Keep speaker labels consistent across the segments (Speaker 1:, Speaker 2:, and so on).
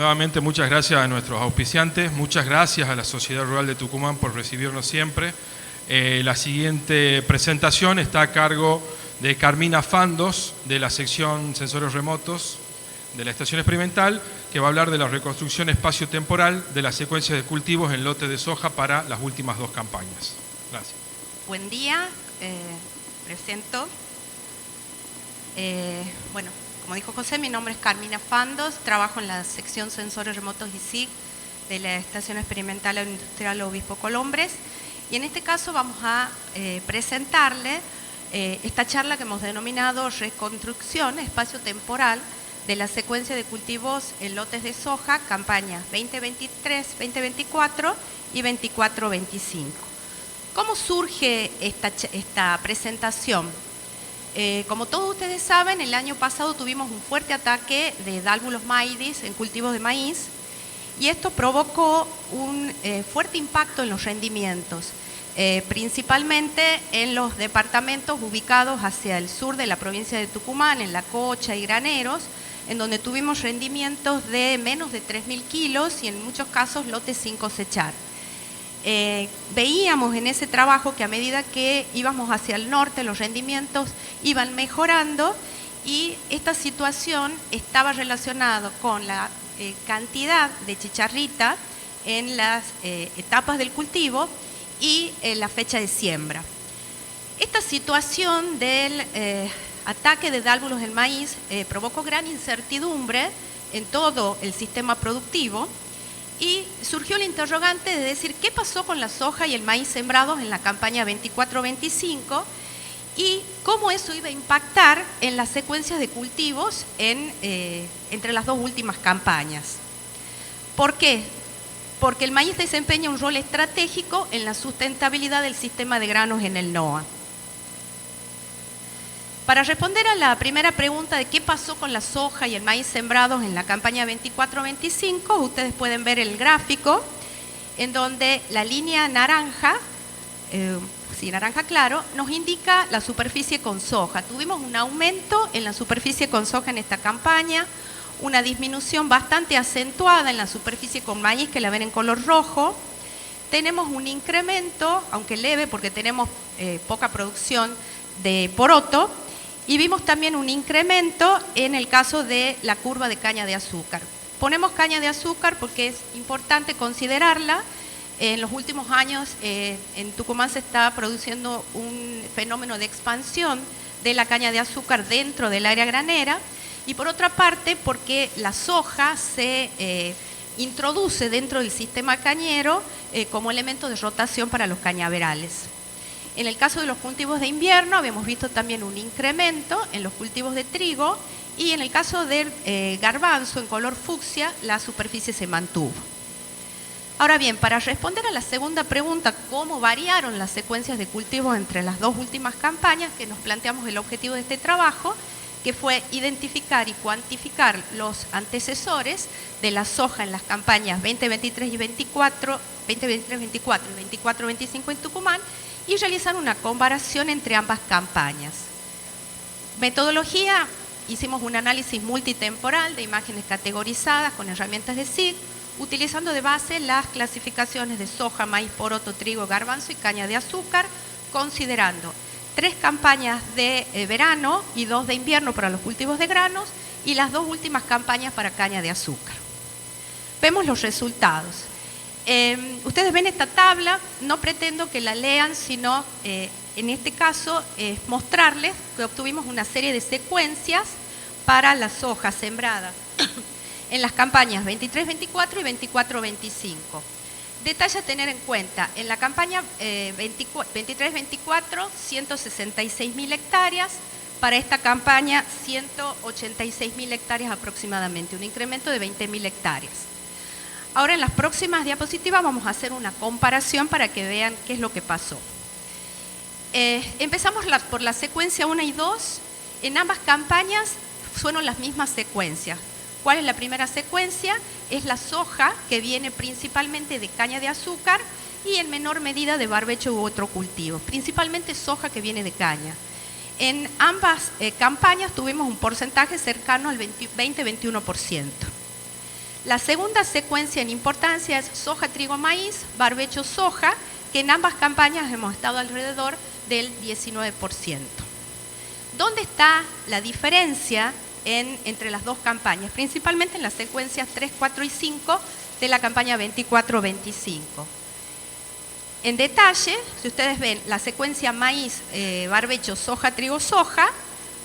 Speaker 1: nuevamente muchas gracias a nuestros auspiciantes, muchas gracias a la Sociedad Rural de Tucumán por recibirnos siempre. La siguiente presentación está a cargo de Carmina Fandos, de la sección Sensores Remotos de la Estación Experimental, que va a hablar de la reconstrucción espacio-temporal de la secuencia de cultivos en lotes de soja para las últimas 2 campañas. Gracias.
Speaker 2: Buen día, presento. Bueno, como dijo José, mi nombre es Carmina Fandos, trabajo en la sección Sensores Remotos y SIG de la Estación Experimental Industrial Obispo Colombres, y en este caso vamos a presentarle esta charla que hemos denominado Reconstrucción espacio-temporal de la secuencia de cultivos en lotes de soja, campañas 2023-2024 y 24-25. ¿Cómo surge esta presentación? Como todos ustedes saben, el año pasado tuvimos un fuerte ataque de Dálvulos maidis en cultivos de maíz, y esto provocó un fuerte impacto en los rendimientos, principalmente en los departamentos ubicados hacia el sur de la provincia de Tucumán, en La Cocha y Graneros, en donde tuvimos rendimientos de menos de 3.000 kilos y en muchos casos lotes sin cosechar. Veíamos en ese trabajo que a medida que íbamos hacia el norte los rendimientos iban mejorando, y esta situación estaba relacionada con la cantidad de chicharrita en las etapas del cultivo y la fecha de siembra. Esta situación del ataque de dálvulos del maíz provocó gran incertidumbre en todo el sistema productivo, y surgió el interrogante de decir qué pasó con la soja y el maíz sembrados en la campaña 24-25 y cómo eso iba a impactar en las secuencias de cultivos entre las 2 últimas campañas. ¿Por qué? Porque el maíz desempeña un rol estratégico en la sustentabilidad del sistema de granos en el NOA. Para responder a la primera pregunta de qué pasó con la soja y el maíz sembrados en la campaña 24-25, ustedes pueden ver el gráfico en donde la línea naranja, naranja claro, nos indica la superficie con soja. Tuvimos un aumento en la superficie con soja en esta campaña, una disminución bastante acentuada en la superficie con maíz, que la ven en color rojo. Tenemos un incremento, aunque leve porque tenemos poca producción de poroto, y vimos también un incremento en el caso de la curva de caña de azúcar. Ponemos caña de azúcar porque es importante considerarla. En los últimos años en Tucumán se está produciendo un fenómeno de expansión de la caña de azúcar dentro del área granera, y por otra parte porque la soja se introduce dentro del sistema cañero como elemento de rotación para los cañaverales. En el caso de los cultivos de invierno habíamos visto también un incremento en los cultivos de trigo, y en el caso del garbanzo en color fucsia la superficie se mantuvo. Ahora bien, para responder a la segunda pregunta, ¿cómo variaron las secuencias de cultivos entre las 2 últimas campañas?, que nos planteamos el objetivo de este trabajo, que fue identificar y cuantificar los antecesores de la soja en las campañas 2023 y 24, 2023-24 y 24-25 en Tucumán, y realizar una comparación entre ambas campañas. Metodología: hicimos un análisis multitemporal de imágenes categorizadas con herramientas de SIG, utilizando de base las clasificaciones de soja, maíz, poroto, trigo, garbanzo y caña de azúcar, considerando 3 campañas de verano y 2 de invierno para los cultivos de granos, y las 2 últimas campañas para caña de azúcar. Vemos los resultados. Ustedes ven esta tabla, no pretendo que la lean, sino en este caso mostrarles que obtuvimos una serie de secuencias para la soja sembrada en las campañas 23-24 y 24-25. Detalle a tener en cuenta: en la campaña 23-24, 166.000 hectáreas, para esta campaña 186.000 hectáreas aproximadamente, un incremento de 20.000 hectáreas. Ahora, en las próximas diapositivas vamos a hacer una comparación para que vean qué es lo que pasó. Empezamos por la secuencia 1 y 2. En ambas campañas fueron las mismas secuencias. ¿Cuál es la primera secuencia? Es la soja, que viene principalmente de caña de azúcar y en menor medida de barbecho u otro cultivo. Principalmente soja que viene de caña. En ambas campañas tuvimos un porcentaje cercano al 20-21%. La segunda secuencia en importancia es soja, trigo, maíz, barbecho, soja, que en ambas campañas hemos estado alrededor del 19%. ¿Dónde está la diferencia entre las dos campañas? Principalmente en las secuencias 3, 4 y 5 de la campaña 24-25. En detalle, si ustedes ven, la secuencia maíz, barbecho, soja, trigo, soja,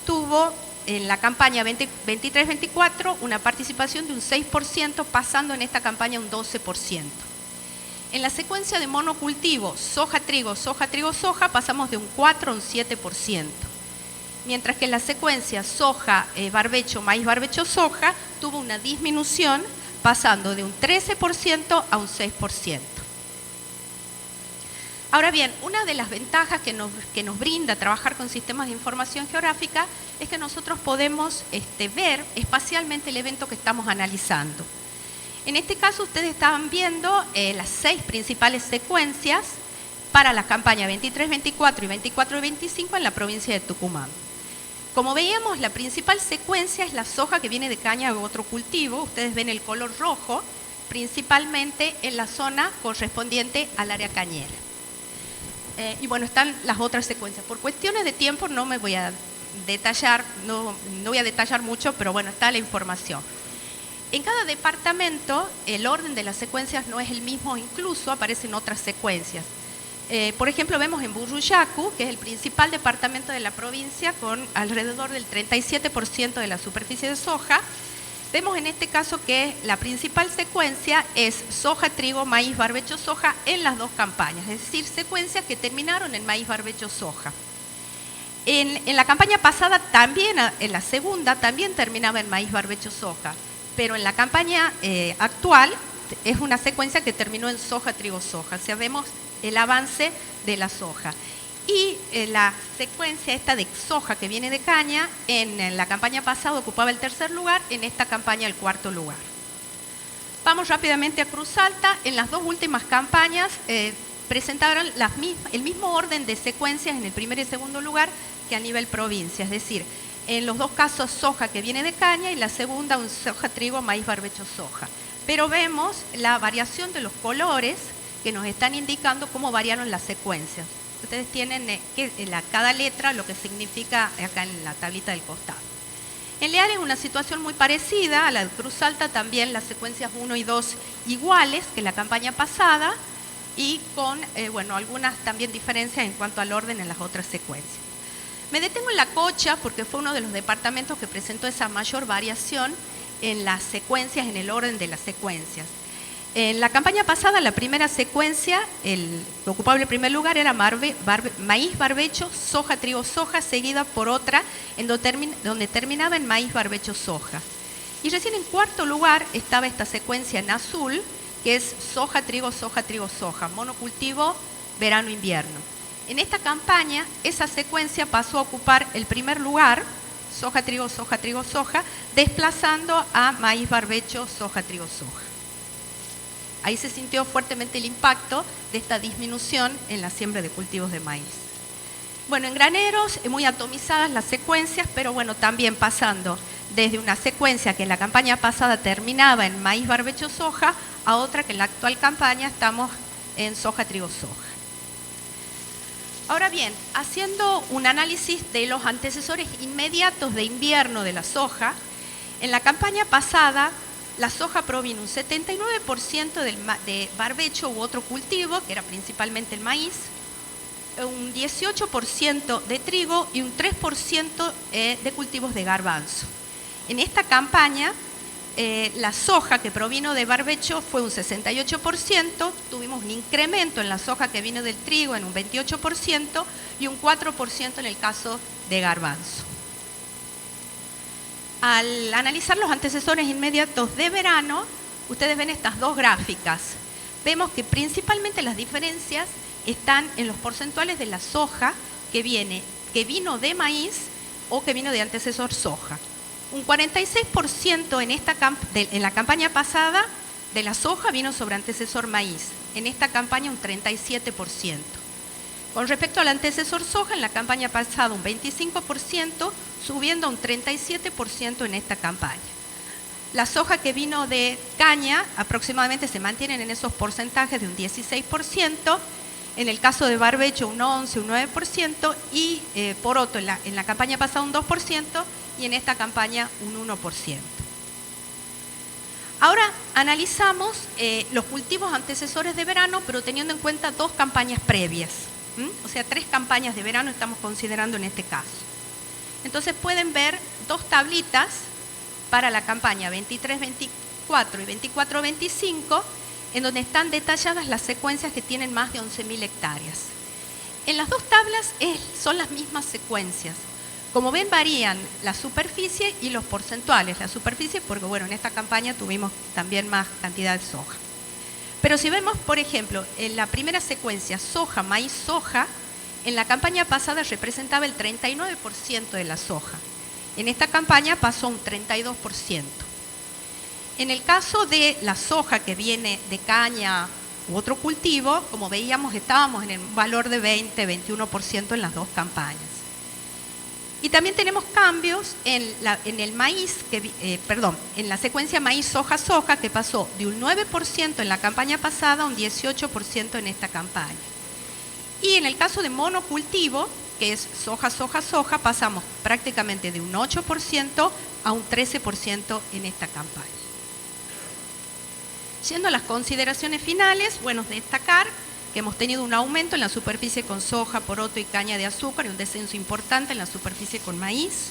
Speaker 2: tuvo en la campaña 23-24 una participación de un 6%, pasando en esta campaña un 12%. En la secuencia de monocultivo, soja, trigo, soja, pasamos de un 4 a un 7%. Mientras que en la secuencia soja, barbecho, maíz, barbecho, soja, tuvo una disminución pasando de un 13% a un 6%. Ahora bien, una de las ventajas que nos brinda trabajar con sistemas de información geográfica es que nosotros podemos ver espacialmente el evento que estamos analizando. En este caso ustedes estaban viendo las 6 principales secuencias para la campaña 23-24 y 24-25 en la provincia de Tucumán. Como veíamos, la principal secuencia es la soja que viene de caña u otro cultivo. Ustedes ven el color rojo, principalmente en la zona correspondiente al área cañera. Y bueno, están las otras secuencias. Por cuestiones de tiempo no me voy a detallar, no voy a detallar mucho, pero bueno, está la información. En cada departamento el orden de las secuencias no es el mismo, incluso aparecen otras secuencias. Por ejemplo, vemos en Burruyacu, que es el principal departamento de la provincia, con alrededor del 37% de la superficie de soja. Vemos en este caso que la principal secuencia es soja, trigo, maíz, barbecho, soja en las dos campañas, es decir, secuencias que terminaron en maíz, barbecho, soja. En la campaña pasada también, en la segunda, también terminaba en maíz, barbecho, soja, pero en la campaña actual es una secuencia que terminó en soja, trigo, soja. O sea, vemos el avance de la soja. Y la secuencia esta de soja que viene de caña, en la campaña pasada ocupaba el 3er lugar, en esta campaña el 4.º lugar. Vamos rápidamente a Cruz Alta. En las dos últimas campañas presentaron el mismo orden de secuencias en el 1er y 2.º lugar que a nivel provincia, es decir, en los dos casos soja que viene de caña y la segunda un soja, trigo, maíz, barbecho, soja. Pero vemos la variación de los colores que nos están indicando cómo variaron las secuencias. Ustedes tienen cada letra lo que significa acá en la tablita del costado. En Leal es una situación muy parecida a la de Cruz Alta, también las secuencias 1 y 2 iguales que la campaña pasada y con algunas también diferencias en cuanto al orden en las otras secuencias. Me detengo en La Cocha porque fue uno de los departamentos que presentó esa mayor variación en las secuencias, en el orden de las secuencias. En la campaña pasada, la primera secuencia, el que ocupaba el primer lugar era maíz, barbecho, soja, trigo, soja, seguida por otra en donde terminaba en maíz, barbecho, soja. Y recién en 4.º lugar estaba esta secuencia en azul, que es soja, trigo, soja, monocultivo, verano, invierno. En esta campaña, esa secuencia pasó a ocupar el primer lugar, soja, trigo, soja, desplazando a maíz, barbecho, soja, trigo, soja. Ahí se sintió fuertemente el impacto de esta disminución en la siembra de cultivos de maíz. Bueno, en graneros, muy atomizadas las secuencias, pero bueno, también pasando desde una secuencia que en la campaña pasada terminaba en maíz, barbecho, soja, a otra que en la actual campaña estamos en soja, trigo, soja. Ahora bien, haciendo un análisis de los antecesores inmediatos de invierno de la soja, en la campaña pasada la soja provino un 79% de barbecho u otro cultivo, que era principalmente el maíz, un 18% de trigo y un 3% de cultivos de garbanzo. En esta campaña, la soja que provino de barbecho fue un 68%, tuvimos un incremento en la soja que vino del trigo en un 28% y un 4% en el caso de garbanzo. Al analizar los antecesores inmediatos de verano, ustedes ven estas dos gráficas. Vemos que principalmente las diferencias están en los porcentuales de la soja que vino de maíz o que vino de antecesor soja. Un 46% en la campaña pasada de la soja vino sobre antecesor maíz. En esta campaña un 37%. Con respecto al antecesor soja, en la campaña pasada un 25%, subiendo a un 37% en esta campaña. La soja que vino de caña aproximadamente se mantienen en esos porcentajes de un 16%, en el caso de barbecho un 11, un 9% y poroto en la campaña pasada un 2% y en esta campaña un 1%. Ahora analizamos los cultivos antecesores de verano, pero teniendo en cuenta 2 campañas previas. O sea, 3 campañas de verano estamos considerando en este caso. Entonces pueden ver 2 tablitas para la campaña 23-24 y 24-25, en donde están detalladas las secuencias que tienen más de 11.000 hectáreas. En las 2 tablas son las mismas secuencias. Como ven, varían la superficie y los porcentuales. La superficie porque, bueno, en esta campaña tuvimos también más cantidad de soja. Pero si vemos, por ejemplo, en la primera secuencia, soja, maíz, soja, en la campaña pasada representaba el 39% de la soja. En esta campaña pasó un 32%. En el caso de la soja que viene de caña u otro cultivo, como veíamos, estábamos en el valor de 20-21% en las 2 campañas. Y también tenemos cambios en el maíz, en la secuencia maíz, soja, soja, que pasó de un 9% en la campaña pasada a un 18% en esta campaña. Y en el caso de monocultivo, que es soja, soja, soja, pasamos prácticamente de un 8% a un 13% en esta campaña. Yendo a las consideraciones finales, bueno, destacar que hemos tenido un aumento en la superficie con soja, poroto y caña de azúcar y un descenso importante en la superficie con maíz.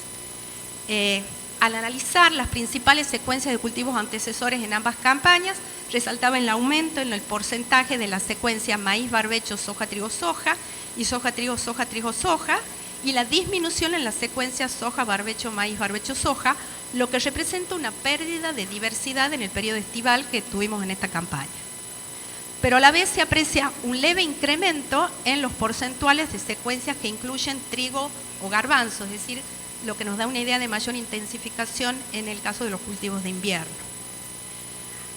Speaker 2: Al analizar las principales secuencias de cultivos antecesores en ambas campañas, resaltaba el aumento en el porcentaje de la secuencia maíz, barbecho, soja, trigo, soja y soja, trigo, soja, y la disminución en la secuencia soja, barbecho, maíz, barbecho, soja, lo que representa una pérdida de diversidad en el periodo estival que tuvimos en esta campaña. Pero a la vez se aprecia un leve incremento en los porcentuales de secuencias que incluyen trigo o garbanzo, es decir, lo que nos da una idea de mayor intensificación en el caso de los cultivos de invierno.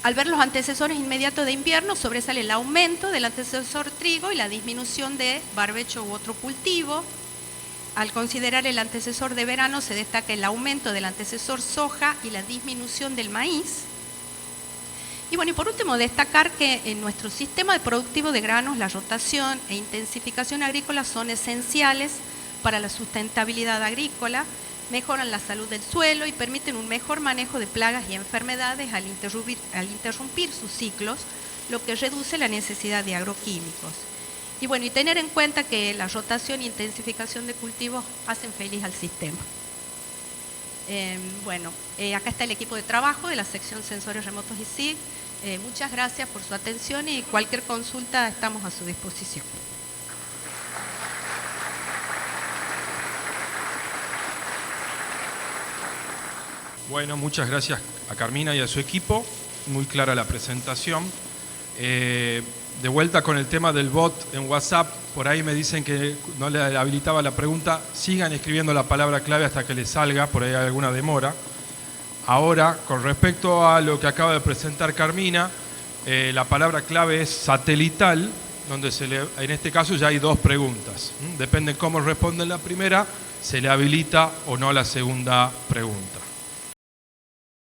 Speaker 2: Al ver los antecesores inmediatos de invierno, sobresale el aumento del antecesor trigo y la disminución de barbecho u otro cultivo. Al considerar el antecesor de verano, se destaca el aumento del antecesor soja y la disminución del maíz. Y bueno, y por último, destacar que en nuestro sistema productivo de granos, la rotación e intensificación agrícola son esenciales para la sustentabilidad agrícola, mejoran la salud del suelo y permiten un mejor manejo de plagas y enfermedades al interrumpir sus ciclos, lo que reduce la necesidad de agroquímicos. Y bueno, y tener en cuenta que la rotación e intensificación de cultivos hacen feliz al sistema. Acá está el equipo de trabajo de la sección Sensores Remotos y SIG. Muchas gracias por su atención y cualquier consulta estamos a su disposición.
Speaker 1: Bueno, muchas gracias a Carmina y a su equipo. Muy clara la presentación. De vuelta con el tema del bot en WhatsApp, por ahí me dicen que no le habilitaba la pregunta. Sigan escribiendo la palabra clave hasta que les salga, por ahí hay alguna demora. Ahora, con respecto a lo que acaba de presentar Carmina, la palabra clave es satelital, donde en este caso ya hay 2 preguntas. Depende cómo responden la primera, se le habilita o no la segunda pregunta.